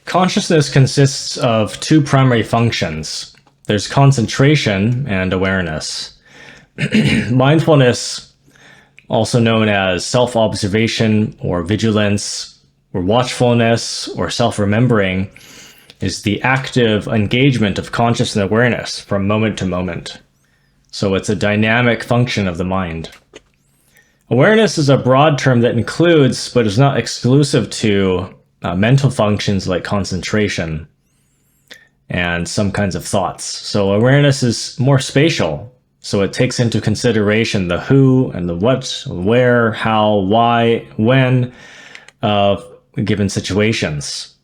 Consciousness consists of two primary functions. There's concentration and awareness. Mindfulness, also known as self-observation or vigilance or watchfulness or self-remembering, is the active engagement of conscious awareness from moment to moment. So it's a dynamic function of the mind. Awareness is a broad term that includes, but is not exclusive to, mental functions like concentration and some kinds of thoughts. So awareness is more spatial. So it takes into consideration the who and the what, where, how, why, when of given situations.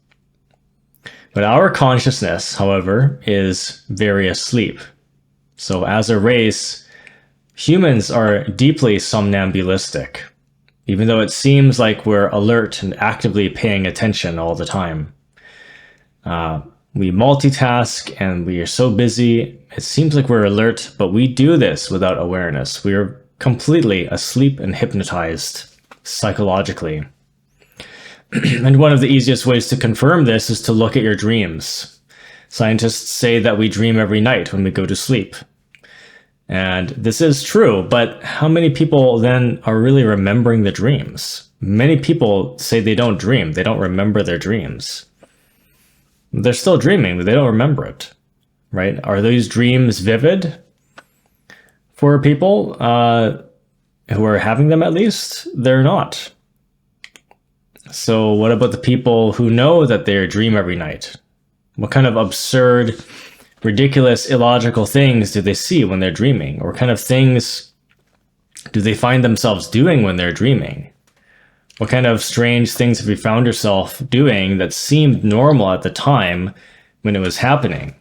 But our consciousness, however, is very asleep. So as a race, humans are deeply somnambulistic, even though it seems like we're alert and actively paying attention all the time. We multitask and we are so busy. It seems like we're alert, but we do this without awareness. We are completely asleep and hypnotized psychologically. And one of the easiest ways to confirm this is to look at your dreams. Scientists say that we dream every night when we go to sleep. And this is true, but how many people then are really remembering the dreams? Many people say they don't dream. They don't remember their dreams. They're still dreaming, but they don't remember it, right? Are these dreams vivid for people who are having them at least? They're not. So what about the people who know that they dream every night? What kind of absurd, ridiculous, illogical things do they see when they're dreaming? Or what kind of things do they find themselves doing when they're dreaming? What kind of strange things have you found yourself doing that seemed normal at the time when it was happening?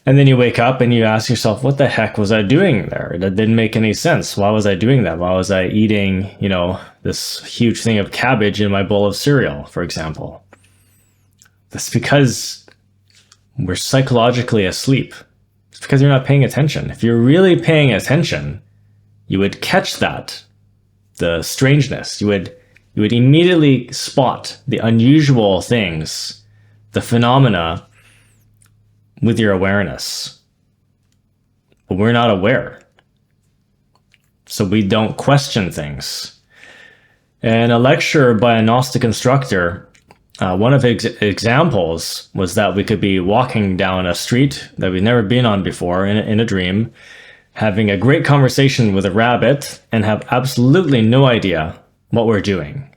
And then you wake up and you ask yourself, what the heck was I doing there? That didn't make any sense. Why was I doing that? Why was I eating, this huge thing of cabbage in my bowl of cereal, for example? That's because we're psychologically asleep. It's because you're not paying attention. If you're really paying attention, you would catch that, the strangeness. You would immediately spot the unusual things, the phenomena, with your awareness. But we're not aware. So we don't question things. In a lecture by a Gnostic instructor, one of his examples was that we could be walking down a street that we've never been on before in a dream, having a great conversation with a rabbit, and have absolutely no idea what we're doing.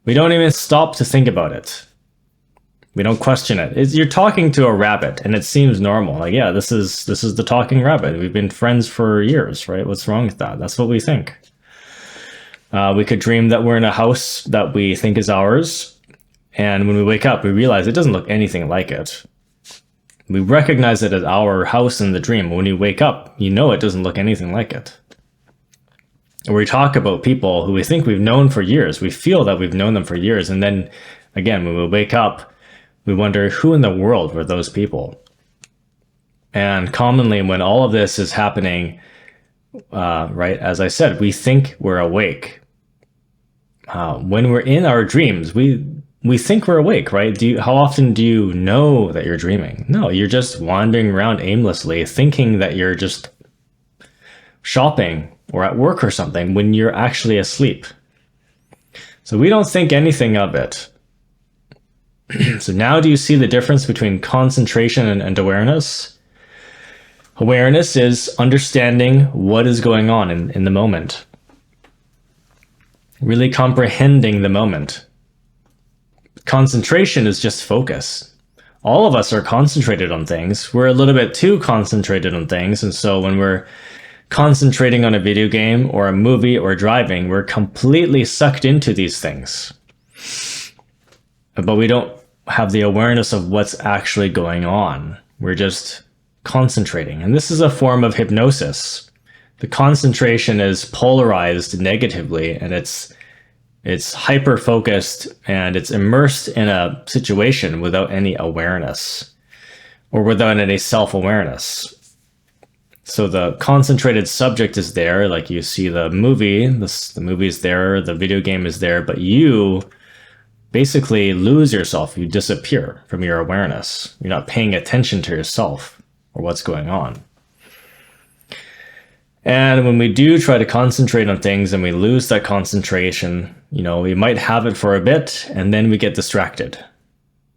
We don't even stop to think about it. We don't question it. You're talking to a rabbit, and it seems normal. Like, yeah, this is the talking rabbit. We've been friends for years, right? What's wrong with that? That's what we think. We could dream that we're in a house that we think is ours, and when we wake up, we realize it doesn't look anything like it. We recognize it as our house in the dream. When you wake up, you know it doesn't look anything like it. Or we talk about people who we think we've known for years. We feel that we've known them for years, and then, again, when we wake up, we wonder, who in the world were those people? And commonly when all of this is happening, right, as I said, we think we're awake. When we're in our dreams, we think we're awake, right? How often do you know that you're dreaming? No, you're just wandering around aimlessly, thinking that you're just shopping or at work or something when you're actually asleep. So we don't think anything of it. So now do you see the difference between concentration and awareness? Awareness is understanding what is going on in the moment. Really comprehending the moment. Concentration is just focus. All of us are concentrated on things. We're a little bit too concentrated on things. And so when we're concentrating on a video game or a movie or driving, we're completely sucked into these things. But we don't have the awareness of what's actually going on. We're just concentrating. And this is a form of hypnosis. The concentration is polarized negatively, and it's hyper-focused, and it's immersed in a situation without any awareness or without any self-awareness. So the concentrated subject is there, like you see the movie, the movie is there, the video game is there, but you basically lose yourself. You disappear from your awareness. You're not paying attention to yourself or what's going on. And when we do try to concentrate on things and we lose that concentration, we might have it for a bit and then we get distracted.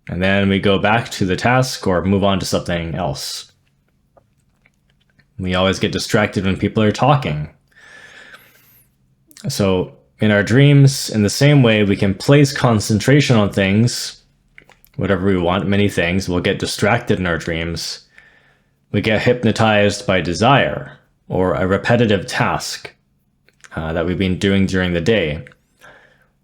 And then we go back to the task or move on to something else. We always get distracted when people are talking. So in our dreams, in the same way, we can place concentration on things, whatever we want, many things. We'll get distracted in our dreams. We get hypnotized by desire or a repetitive task that we've been doing during the day,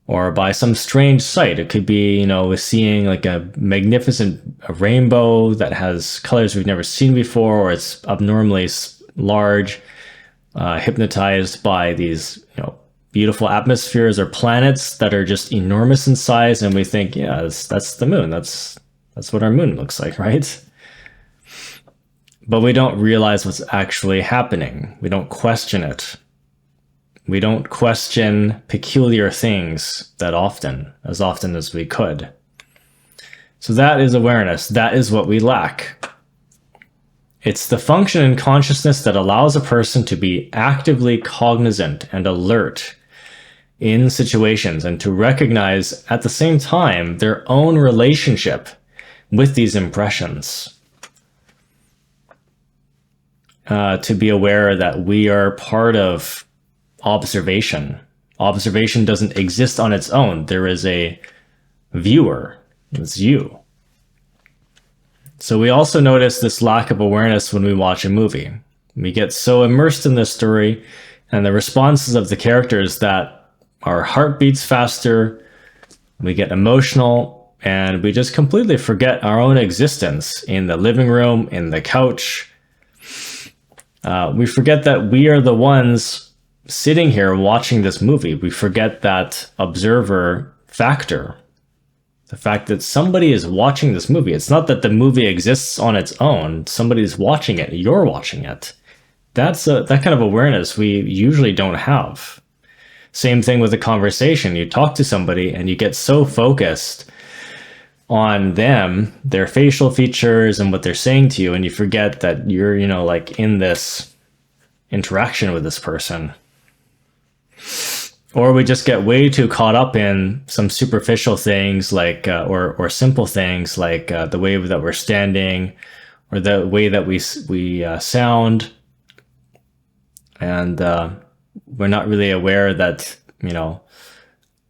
or by some strange sight. It could be, seeing like a magnificent rainbow that has colors we've never seen before, or it's abnormally large, hypnotized by these, beautiful atmospheres or planets that are just enormous in size, and we think, yeah, that's the moon. That's what our moon looks like, right? But we don't realize what's actually happening. We don't question it. We don't question peculiar things that often as we could. So that is awareness. That is what we lack. It's the function in consciousness that allows a person to be actively cognizant and alert in situations and to recognize at the same time their own relationship with these impressions. To be aware that we are part of observation. Observation doesn't exist on its own. There is a viewer. It's you. So we also notice this lack of awareness when we watch a movie. We get so immersed in the story and the responses of the characters that our heart beats faster, we get emotional, and we just completely forget our own existence in the living room, in the couch. We forget that we are the ones sitting here watching this movie. We forget that observer factor. The fact that somebody is watching this movie. It's not that the movie exists on its own. Somebody's watching it. You're watching it. That's that kind of awareness we usually don't have. Same thing with a conversation. You talk to somebody and you get so focused on them, their facial features and what they're saying to you, and you forget that you're, like in this interaction with this person. Or we just get way too caught up in some superficial things like, or simple things like the way that we're standing or the way that we sound. And we're not really aware that,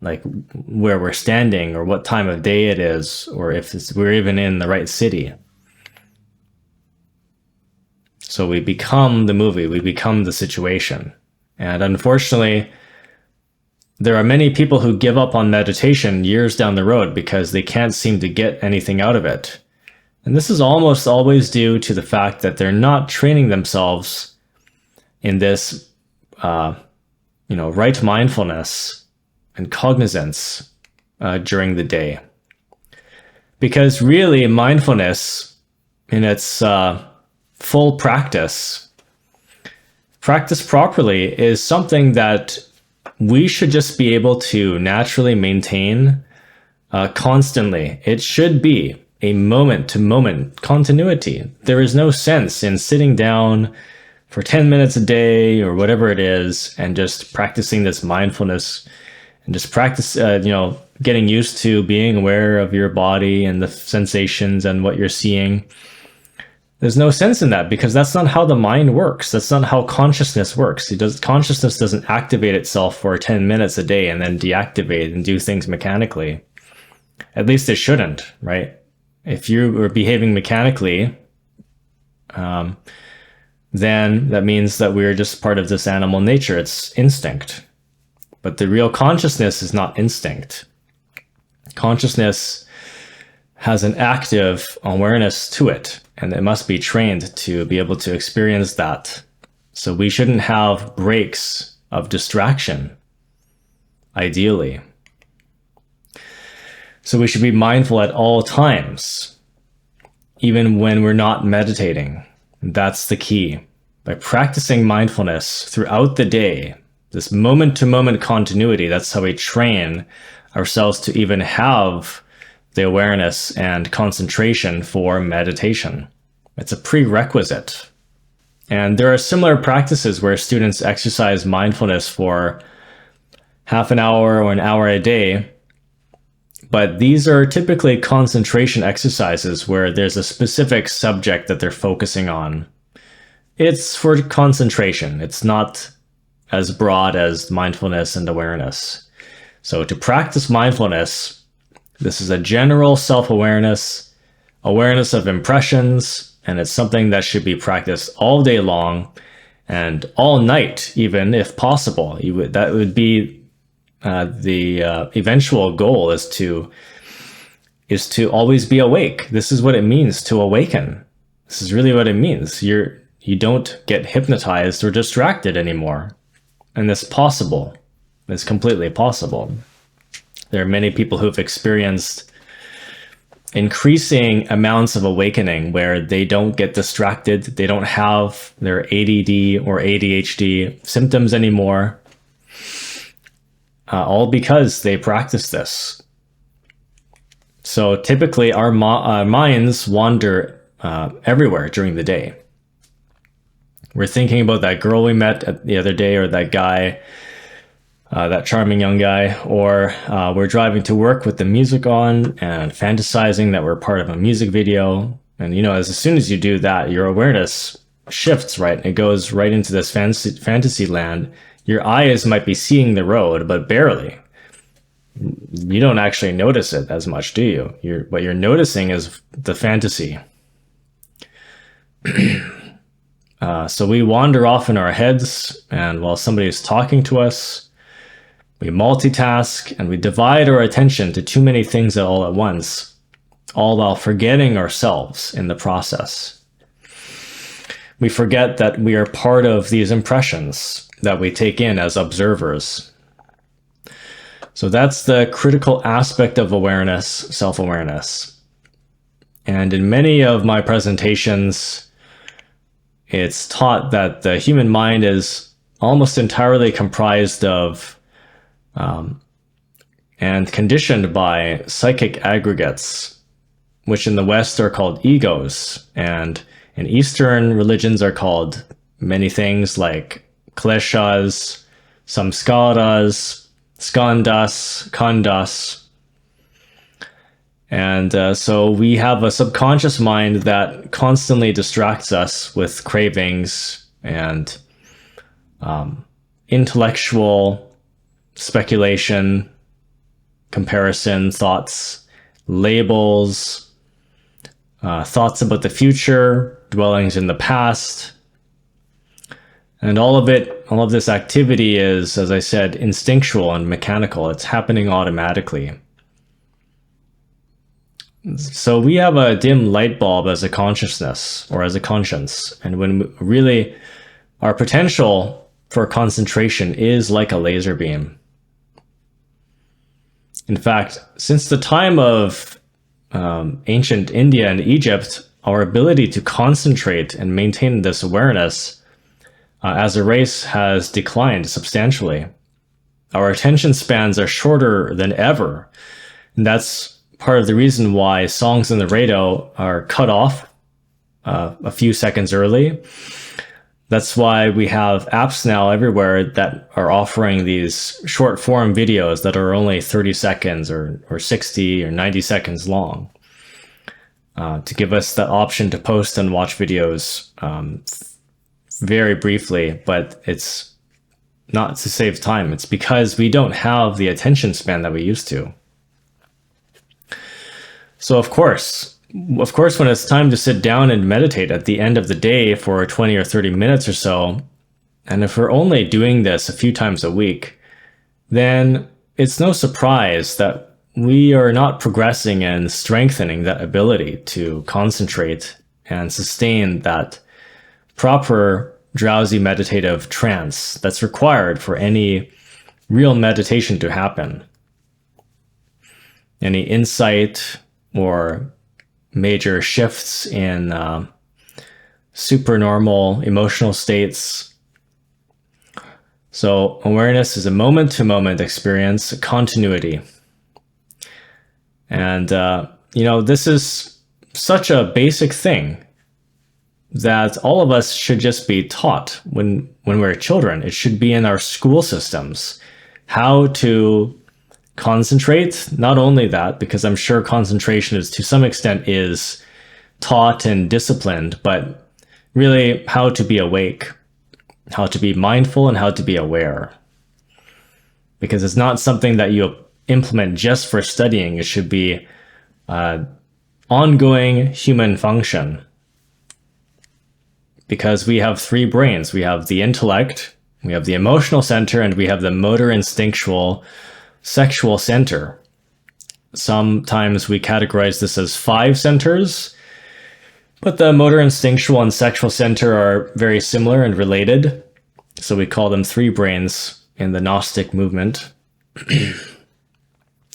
like where we're standing or what time of day it is, or if we're even in the right city. So we become the movie, we become the situation. And unfortunately, there are many people who give up on meditation years down the road because they can't seem to get anything out of it. And this is almost always due to the fact that they're not training themselves in this, right mindfulness and cognizance during the day. Because really, mindfulness in its full practice properly, is something that we should just be able to naturally maintain constantly. It should be a moment-to-moment continuity. There is no sense in sitting down for 10 minutes a day or whatever it is and just practicing this mindfulness and just practice, getting used to being aware of your body and the sensations and what you're seeing. There's no sense in that because that's not how the mind works. That's not how consciousness works. Consciousness doesn't activate itself for 10 minutes a day and then deactivate and do things mechanically. At least it shouldn't, right? If you were behaving mechanically, then that means that we're just part of this animal nature. It's instinct. But the real consciousness is not instinct. Consciousness has an active awareness to it, and it must be trained to be able to experience that. So we shouldn't have breaks of distraction, ideally. So we should be mindful at all times, even when we're not meditating. That's the key. By practicing mindfulness throughout the day, this moment-to-moment continuity. That's how we train ourselves to even have the awareness and concentration for meditation. It's a prerequisite. And there are similar practices where students exercise mindfulness for half an hour or an hour a day. But these are typically concentration exercises where there's a specific subject that they're focusing on. It's for concentration. It's not as broad as mindfulness and awareness. So to practice mindfulness, this is a general self-awareness, awareness of impressions, and it's something that should be practiced all day long and all night, even if possible. That would be the eventual goal is to always be awake. This is what it means to awaken. This is really what it means. You don't get hypnotized or distracted anymore. And it's possible. It's completely possible. There are many people who've experienced increasing amounts of awakening where they don't get distracted. They don't have their ADD or ADHD symptoms anymore. All because they practice this. So typically our minds wander everywhere during the day. We're thinking about that girl we met the other day, or that guy, that charming young guy, or we're driving to work with the music on and fantasizing that we're part of a music video. And as soon as you do that, your awareness shifts, right? It goes right into this fantasy land. Your eyes might be seeing the road, but barely. You don't actually notice it as much, do you? What you're noticing is the fantasy. So we wander off in our heads, and while somebody is talking to us, we multitask and we divide our attention to too many things all at once, all while forgetting ourselves in the process. We forget that we are part of these impressions that we take in as observers. So that's the critical aspect of awareness, self-awareness. And in many of my presentations, it's taught that the human mind is almost entirely comprised of and conditioned by psychic aggregates, which in the West are called egos, and in Eastern religions are called many things like kleshas, samskaras, skandhas, khandhas. And so we have a subconscious mind that constantly distracts us with cravings and intellectual speculation, comparison, thoughts, labels, thoughts about the future, dwellings in the past. And all of this activity is, as I said, instinctual and mechanical. It's happening automatically. So we have a dim light bulb as a consciousness or as a conscience. And when really our potential for concentration is like a laser beam. In fact, since the time of ancient India and Egypt, our ability to concentrate and maintain this awareness as a race has declined substantially. Our attention spans are shorter than ever. And that's part of the reason why songs on the radio are cut off a few seconds early. That's why we have apps now everywhere that are offering these short form videos that are only 30 seconds or 60 or 90 seconds long, to give us the option to post and watch videos very briefly. But it's not to save time. It's because we don't have the attention span that we used to. So of course, when it's time to sit down and meditate at the end of the day for 20 or 30 minutes or so, and if we're only doing this a few times a week, then it's no surprise that we are not progressing and strengthening that ability to concentrate and sustain that proper drowsy meditative trance that's required for any real meditation to happen. Any insight or major shifts in supernormal emotional states. So awareness is a moment-to-moment experience, a continuity. And, this is such a basic thing that all of us should just be taught when we're children. It should be in our school systems. How to concentrate, not only that, because I'm sure concentration is to some extent is taught and disciplined, but really how to be awake, how to be mindful, and how to be aware. Because it's not something that you implement just for studying. It should be ongoing human function. Because we have three brains. We have the intellect, we have the emotional center, and we have the motor, instinctual, sexual center. Sometimes we categorize this as 5 centers, but the motor, instinctual, and sexual center are very similar and related. So we call them 3 brains in the Gnostic movement.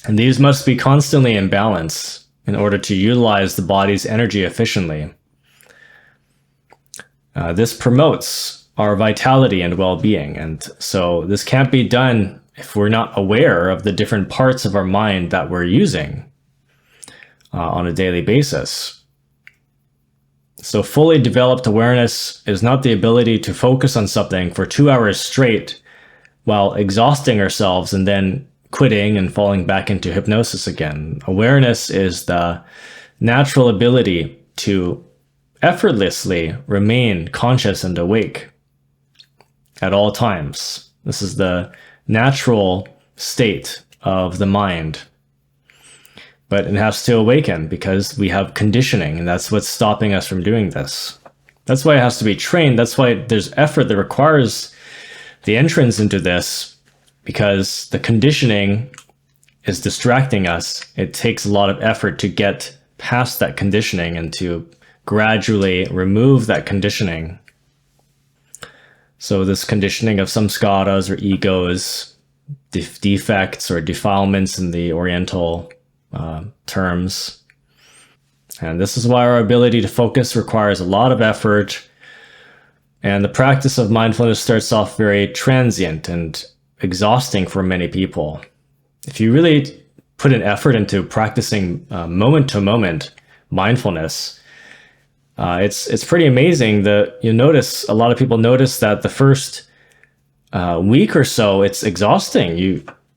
And these must be constantly in balance in order to utilize the body's energy efficiently. This promotes our vitality and well-being. And so this can't be done if we're not aware of the different parts of our mind that we're using on a daily basis. So fully developed awareness is not the ability to focus on something for 2 hours straight while exhausting ourselves and then quitting and falling back into hypnosis again. Awareness is the natural ability to effortlessly remain conscious and awake at all times. This is the natural state of the mind. But it has to awaken because we have conditioning, and that's what's stopping us from doing this. That's why it has to be trained. That's why there's effort that requires the entrance into this, because the conditioning is distracting us. It takes a lot of effort to get past that conditioning and to gradually remove that conditioning. So this conditioning of samskaras or egos, defects or defilements in the Oriental terms. And this is why our ability to focus requires a lot of effort. And the practice of mindfulness starts off very transient and exhausting for many people. If you really put an effort into practicing moment-to-moment mindfulness, it's pretty amazing that you notice, a lot of people notice that the first week or so, it's exhausting.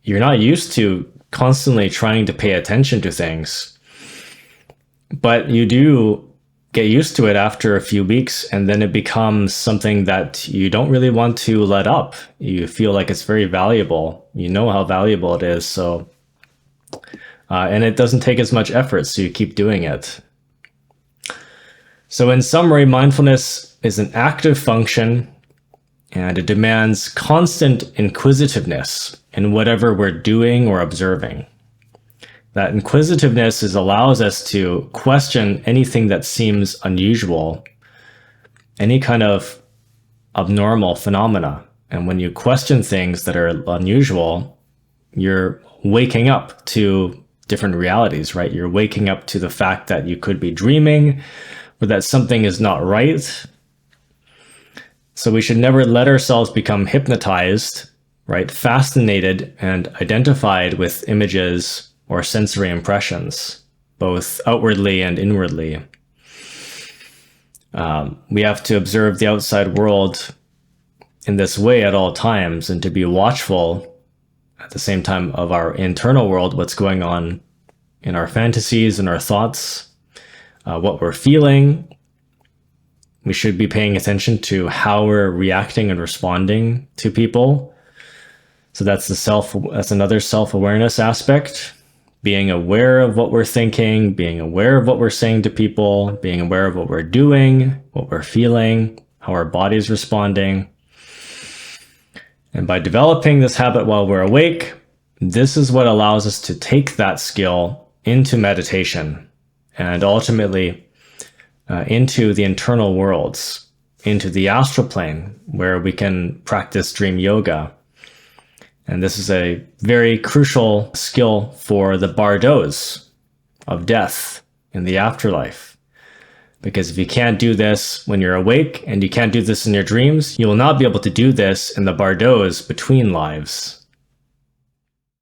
You're not used to constantly trying to pay attention to things, but you do get used to it after a few weeks, and then it becomes something that you don't really want to let up. You feel like it's very valuable. You know how valuable it is. So, and it doesn't take as much effort, so you keep doing it. So in summary, mindfulness is an active function, and it demands constant inquisitiveness in whatever we're doing or observing. That inquisitiveness allows us to question anything that seems unusual, any kind of abnormal phenomena. And when you question things that are unusual, you're waking up to different realities, right? You're waking up to the fact that you could be dreaming, or that something is not right. So we should never let ourselves become hypnotized, right? Fascinated and identified with images or sensory impressions, both outwardly and inwardly. We have to observe the outside world in this way at all times, and to be watchful at the same time of our internal world, what's going on in our fantasies and our thoughts, what we're feeling. We should be paying attention to how we're reacting and responding to people. So that's another self-awareness aspect. Being aware of what we're thinking, being aware of what we're saying to people, being aware of what we're doing, what we're feeling, how our body's responding. And by developing this habit while we're awake, this is what allows us to take that skill into meditation and ultimately into the internal worlds, into the astral plane, where we can practice dream yoga. And this is a very crucial skill for the bardos of death in the afterlife. Because if you can't do this when you're awake and you can't do this in your dreams, you will not be able to do this in the bardos between lives.